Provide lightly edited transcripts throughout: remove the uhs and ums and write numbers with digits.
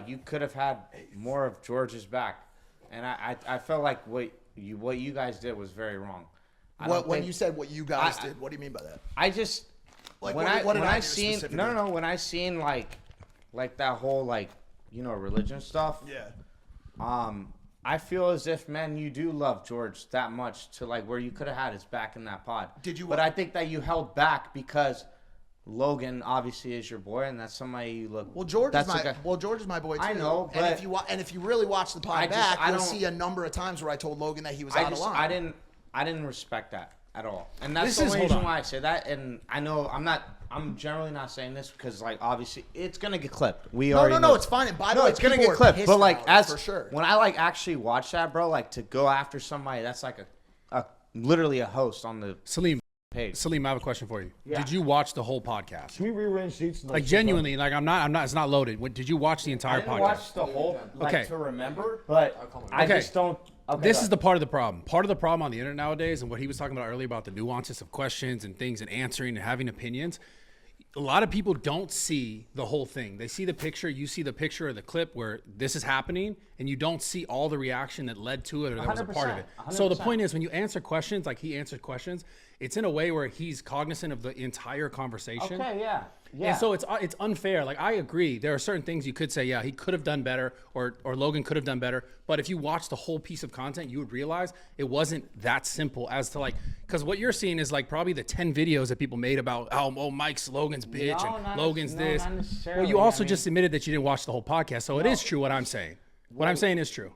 like you could have had more of George's back, and I felt like what you guys did was very wrong. When you said what you guys did, what do you mean by that? I just Like when I seen when I seen like that whole like religion stuff. Yeah. I feel as if, man, you do love George that much to like where you could have had his back in that pod. Did you? But I think that you held back because Logan obviously is your boy, and that's somebody you look. Well, George is my boy too. I know, but and if you really watch the pod you'll see a number of times where I told Logan that he was out of line. I didn't respect that at all, and that's the only reason why I say that. And I know I'm generally not saying this because like obviously it's gonna get clipped. No, it's fine. And by the way, it's gonna get clipped. But like for sure. When I like actually watch that, bro, like to go after somebody that's like a literally a host on the Salim page. Salim, I have a question for you. Yeah. Did you watch the whole podcast? Can we rearrange seats? Like genuinely, like I'm not. It's not loaded. Did you watch the entire podcast? I didn't watch the whole to remember, but I just don't. Okay, this is the part of the problem. Part of the problem on the internet nowadays, and what he was talking about earlier about the nuances of questions and things and answering and having opinions. A lot of people don't see the whole thing. They see the picture. You see the picture or the clip where this is happening, and you don't see all the reaction that led to it or that was a part of it. 100%. So the point is, when you answer questions like he answered questions, it's in a way where he's cognizant of the entire conversation. Okay, yeah. Yeah. And so it's unfair. Like I agree, there are certain things you could say, yeah, he could have done better, or Logan could have done better. But if you watch the whole piece of content, you would realize it wasn't that simple as to like, because what you're seeing is like probably the 10 videos that people made about Mike's Logan's bitch and Logan's this. Well, you also just admitted that you didn't watch the whole podcast, so it is true what I'm saying. What I'm saying is true.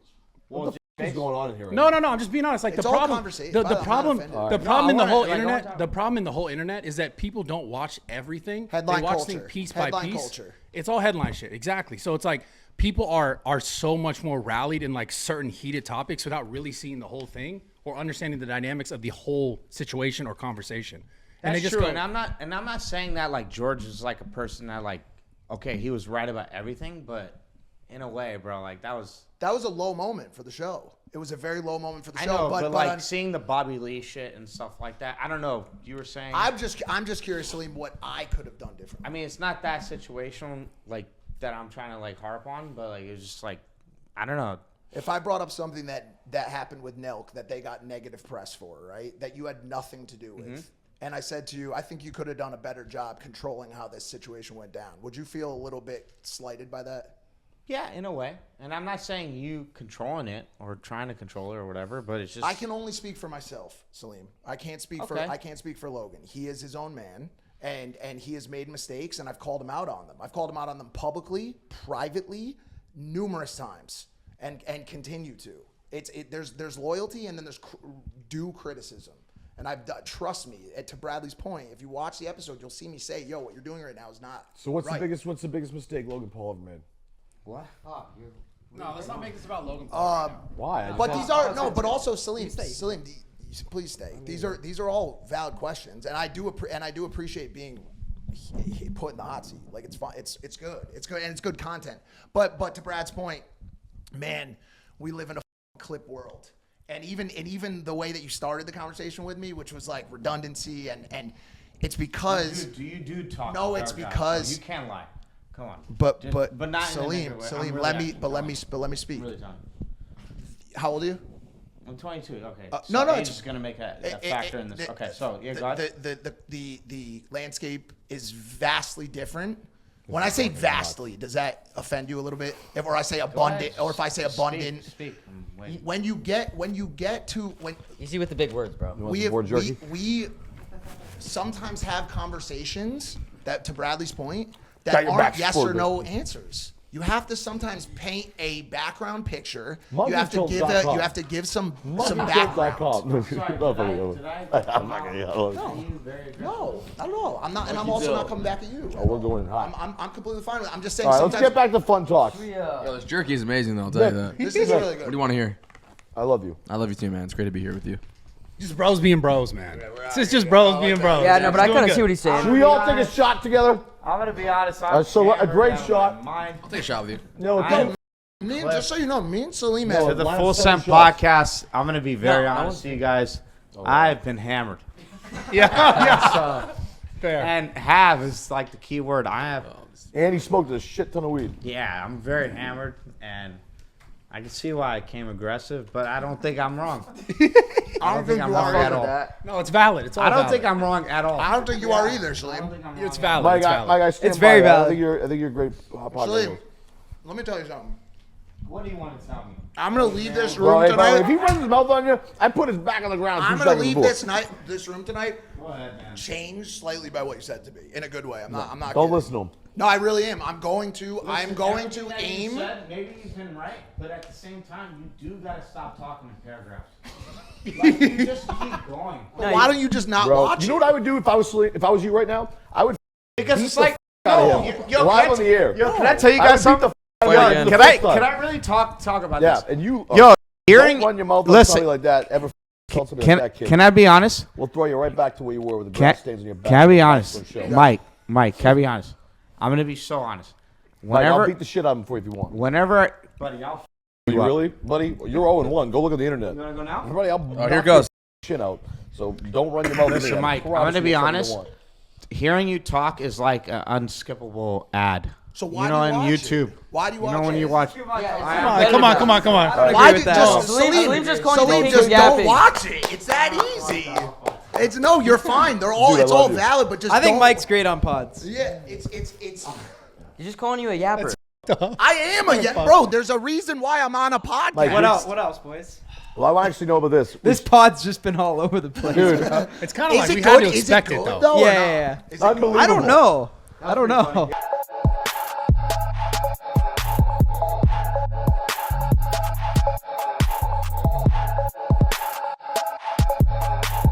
What the is going on in here? Right No. I'm just being honest. Like It's the all problem, conversation. the problem in the whole internet. talk. The problem in the whole internet is that people don't watch everything. Headline they watch culture. things piece Headline by piece. culture. It's all headline shit. Exactly. So it's like people are so much more rallied in like certain heated topics without really seeing the whole thing or understanding the dynamics of the whole situation or conversation. And That's they just true, go, and I'm not saying that like George is like a person that like, okay, he was right about everything, but in a way, bro, like that was a low moment for the show. It was a very low moment for the show. I know, but like seeing the Bobby Lee shit and stuff like that, I don't know. You were saying I'm just curious, Salim, what I could have done differently. I mean, it's not that situational like that I'm trying to like harp on, but like it was just like I don't know. If I brought up something that happened with Nelk that they got negative press for, right? That you had nothing to do with. And I said to you, I think you could have done a better job controlling how this situation went down. Would you feel a little bit slighted by that? Yeah, in a way. And I'm not saying you controlling it or trying to control it or whatever, but it's just I can only speak for myself, Salim. I can't speak for Logan. He is his own man, and he has made mistakes, and I've called him out on them. I've called him out on them publicly, privately, numerous times, and continue to. There's loyalty, and then there's due criticism. And trust me, to Bradley's point, if you watch the episode, you'll see me say, "Yo, what you're doing right now is not." So what's right. the biggest mistake Logan Paul ever made? what? Oh, no, let's not make this about Logan Paul. Why? But these are but also Salim, please stay. These are all valid questions, and I do appreciate being put in the hot seat. Like it's fun, it's good, and it's good content. But to Brad's point, man, we live in a clip world, and even the way that you started the conversation with me, which was like redundancy, and it's because do you talk? No, it's because you can't lie. Come on. But not Salim, really let me speak. Really done. How old are you? I'm 22. Okay. No, age is gonna make a factor in this. Okay, so yeah, go ahead. The landscape is vastly different. When I say vastly, does that offend you a little bit? Or I say abundant, or if I say abundant, speak. when you get to easy with the big words, bro. We sometimes have conversations that, to Bradley's point, that aren't yes or no answers. You have to sometimes paint a background picture. You have to give some background. I'm not gonna yell. No, not at all. I'm not, and I'm also not coming back at you. Oh, we're going hot. I'm completely fine with it. I'm just saying. All right, let's get back to fun talk. Yo, this jerky is amazing, though. I'll tell you that. This is really good. What do you want to hear? I love you. I love you too, man. It's great to be here with you. Just bros being bros, man. It's just bros being bros. Yeah, no, but I kind of see what he's saying. Should we all take a shot together? I'm gonna be honest. So a great shot. I'll take a shot with you. No, don't. Just so you know, me and Salim No, To the last Full seven Scent shots. podcast, I'm gonna be very honest with you guys. I've been hammered. Yeah. Fair. And have is like the key word. I have. And he smoked a shit ton of weed. Yeah, I'm very hammered, and I can see why I came aggressive, but I don't think I'm wrong. I don't think I'm wrong at all. No, it's valid. It's all I don't valid. think I'm wrong at all. I don't think you are either, Salim. It's valid. My It's guy, valid. my guy, stand It's by very that. valid. I think you're a great podcast. Salim, let me tell you something. What do you want to tell me? I'm gonna leave this Bro, room hey, by the way, if tonight. he runs his mouth on you, I put his back on the ground. I'm 2 gonna seconds leave before. this room tonight, Go ahead, man. changed slightly by what you said to me in a good way. I'm not. Don't kidding. listen to him. No, I really am. I'm going to Everything that you aim. said, maybe you've been right, but at the same time, you do gotta stop talking in paragraphs. Like, you just keep going. Why don't you just not Bro, watch you know it? what I would do if I was you right now? I would Because beat it's the like, out of him. Live on the air. Yo, can I tell you I would guys beat something? the Wait, out of again. him the Can first I time. really talk about Yeah, this? and you Yo, hearing, don't run your mouth on listen, something like that ever. Something like that, kid. can I be honest? We'll throw you right back to where you were with the Can, grass stains on your back. can I be Nice honest? little show. Mike, can I be honest? I'm gonna be so honest. Mike, I'll Whenever, beat the shit out of him for you if you want. whenever, buddy, I'll. You really, buddy? You're 0-1. Go look at the internet. You wanna go now? Everybody, I'll Oh, here knock goes. your shit out. So don't run your mouth. Listen, at me. Mike, I'm promise gonna you be something honest. you want. Hearing you talk is like an unskippable ad. So why you know, do you on watch YouTube. it? Why do you watch You know when it? you watch. Come on. Why do just Salim's just calling you Salim, the king just of don't yapping. watch it. It's that easy. It's no, you're fine. They're all Dude, I it's all love you. valid, but just I think don't- Mike's great on pods. Yeah, it's He's just calling you a yapper. I am a bro. There's a reason why I'm on a podcast. Mike, What else? What else, boys? Well, I actually know about this. This pod's just been all over the place. Dude, It's kind of Is like it we good? had to Is it expect good it, though. though? or Yeah, not? yeah, Is it good? unbelievable. I don't know. I don't know.